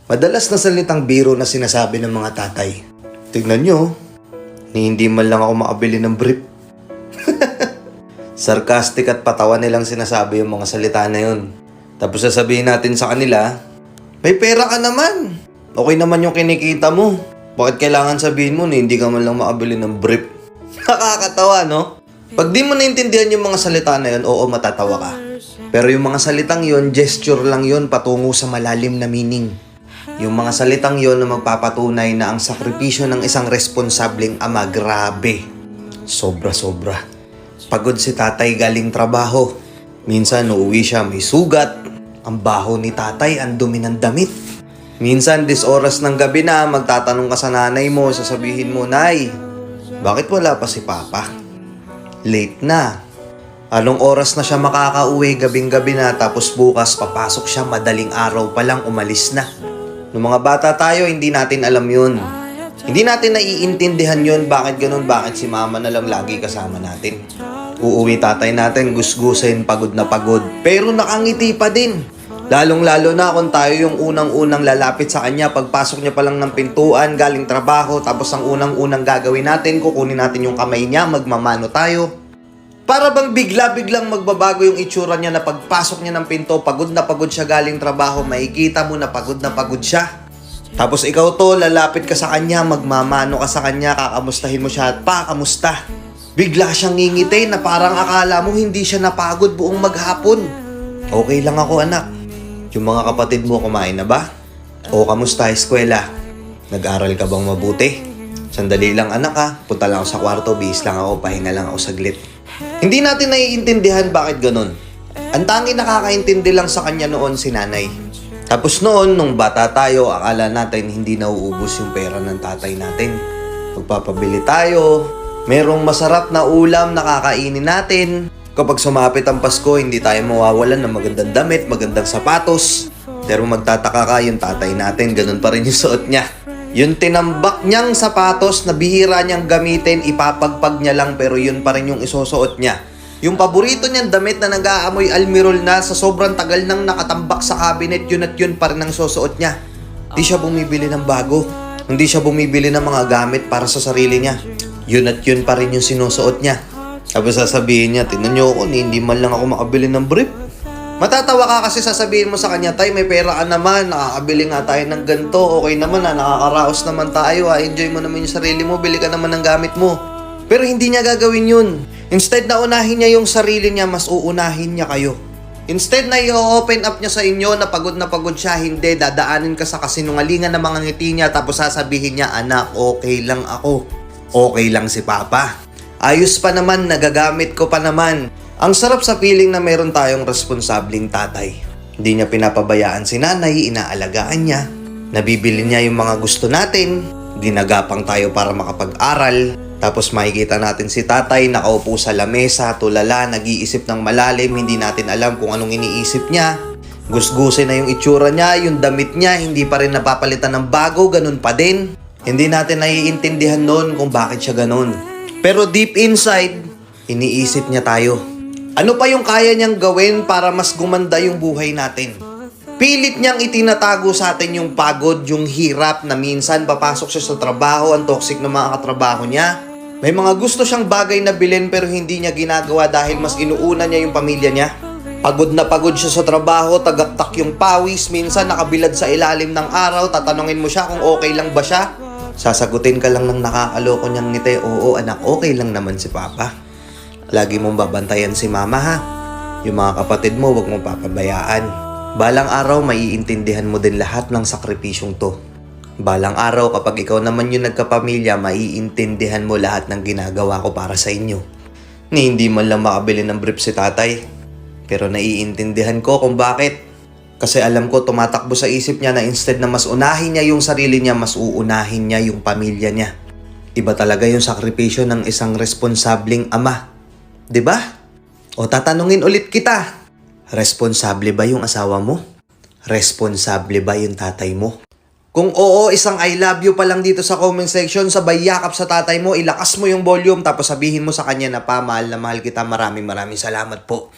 Madalas na salitang biro na sinasabi ng mga tatay. Tignan nyo, ni hindi man lang ako makabili ng brief. Sarcastic at patawa nilang sinasabi yung mga salita na yun. Tapos sasabihin natin sa kanila, may pera ka naman. Okay naman yung kinikita mo. Bakit kailangan sabihin mo na hindi ka man lang makabili ng brief? Nakakatawa, no? Pag di mo naintindihan yung mga salita na yun, oo, matatawa ka. Pero yung mga salitang yun, gesture lang yun patungo sa malalim na meaning. Yung mga salitang yun na magpapatunay na ang sakripisyo ng isang responsableng ama, grabe. Sobra-sobra. Pagod si tatay galing trabaho. Minsan uuwi siya may sugat. Ang baho ni tatay, ang dumi ng damit. Minsan, oras ng gabi na, magtatanong ka sa nanay mo, sasabihin mo, Nay, bakit wala pa si Papa? Late na. Anong oras na siya makakauwi, gabing-gabi na, tapos bukas papasok siya, madaling araw pa lang, umalis na. Nung mga bata tayo, hindi natin alam yun. Hindi natin naiintindihan yun, bakit ganun, bakit si mama na lang lagi kasama natin. Uuwi tatay natin, gusgusin, pagod na pagod, pero nakangiti pa din. Lalong-lalo na kung tayo yung unang-unang lalapit sa kanya, pagpasok niya pa lang ng pintuan, galing trabaho, tapos ang unang-unang gagawin natin, kukunin natin yung kamay niya, magmamano tayo. Para bang bigla-biglang magbabago yung itsura niya na pagpasok niya ng pinto, pagod na pagod siya galing trabaho, makikita mo na pagod siya. Tapos ikaw to, lalapit ka sa kanya, magmamano ka sa kanya, kakamustahin mo siya at kamusta? Bigla siyang ngingiti na parang akala mo hindi siya napagod buong maghapon. Okay lang ako, anak. Yung mga kapatid mo kumain na ba? O kamusta eskwela? Nag-aral ka bang mabuti? Sandali lang anak ha, punta lang ako sa kwarto, bihis lang ako, pahinga lang ako saglit. Hindi natin naiintindihan bakit ganun. Ang tangi nakakaintindi lang sa kanya noon si nanay. Tapos noon, nung bata tayo, akala natin hindi nauubos yung pera ng tatay natin. Magpapabili tayo, merong masarap na ulam na kakainin natin. Kapag sumapit ang Pasko, hindi tayo mawawalan ng magandang damit, magandang sapatos. Pero magtataka ka, yung tatay natin, ganun pa rin yung suot niya. Yung tinambak niyang sapatos na bihira niyang gamitin, ipapagpag niya lang pero yun pa rin yung isusuot niya. Yung paborito niyang damit na nag-aamoy almirol na sa sobrang tagal nang nakatambak sa cabinet, yun at yun pa rin ang susuot niya. Hindi siya bumibili ng bago. Hindi siya bumibili ng mga gamit para sa sarili niya. Yun at yun pa rin yung sinusuot niya. Tapos sasabihin niya, tingnan niyo ako, hindi man lang ako makabili ng brief. Matatawa ka kasi sasabihin mo sa kanya, Tay, may pera ka naman, nakakabili nga tayo ng ganito, okay naman ha, nakakaraos naman tayo ha, enjoy mo naman yung sarili mo, bili ka naman ng gamit mo. Pero hindi niya gagawin yun. Instead na unahin niya yung sarili niya, mas uunahin niya kayo. Instead na i-open up niya sa inyo na pagod siya, hindi, dadaanin ka sa kasinungalingan ng mga ngiti niya, tapos sasabihin niya, anak, okay lang ako. Okay lang si Papa. Ayos pa naman, nagagamit ko pa naman. Ang sarap sa feeling na meron tayong responsabling tatay. Hindi niya pinapabayaan si nanay, inaalagaan niya. Nabibili niya yung mga gusto natin. Ginagapang tayo para makapag-aral. Tapos makikita natin si tatay nakaupo sa lamesa, tulala, nag-iisip ng malalim. Hindi natin alam kung anong iniisip niya. Gusgusin na yung itsura niya, yung damit niya, hindi pa rin napapalitan ng bago, ganun pa din. Hindi natin naiintindihan noon kung bakit siya ganun. Pero deep inside, iniisip niya tayo. Ano pa yung kaya niyang gawin para mas gumanda yung buhay natin? Pilit niyang itinatago sa atin yung pagod, yung hirap na minsan papasok siya sa trabaho, ang toxic ng mga katrabaho niya. May mga gusto siyang bagay na bilhin pero hindi niya ginagawa dahil mas inuuna niya yung pamilya niya. Pagod na pagod siya sa trabaho, tagaktak yung pawis, minsan nakabilad sa ilalim ng araw, tatanungin mo siya kung okay lang ba siya. Sasagutin ka lang ng nakakaloko niyang ngiti, oo anak, okay lang naman si Papa. Lagi mong babantayan si Mama ha. Yung mga kapatid mo, wag mong papabayaan. Balang araw, maiintindihan mo din lahat ng sakripisyong to. Balang araw, kapag ikaw naman yung nagkapamilya, maiintindihan mo lahat ng ginagawa ko para sa inyo. Hindi man lang makabili ng brief si tatay. Pero naiintindihan ko kung bakit. Kasi alam ko tumatakbo sa isip niya na instead na mas unahin niya yung sarili niya, mas uunahin niya yung pamilya niya. Iba talaga yung sakripisyo ng isang responsableng ama. 'Di ba? O tatanungin ulit kita. Responsable ba yung asawa mo? Responsable ba yung tatay mo? Kung oo, isang I love you pa lang dito sa comment section, sabay yakap sa tatay mo, ilakas mo yung volume, tapos sabihin mo sa kanya na pa, mahal na mahal kita, maraming salamat po.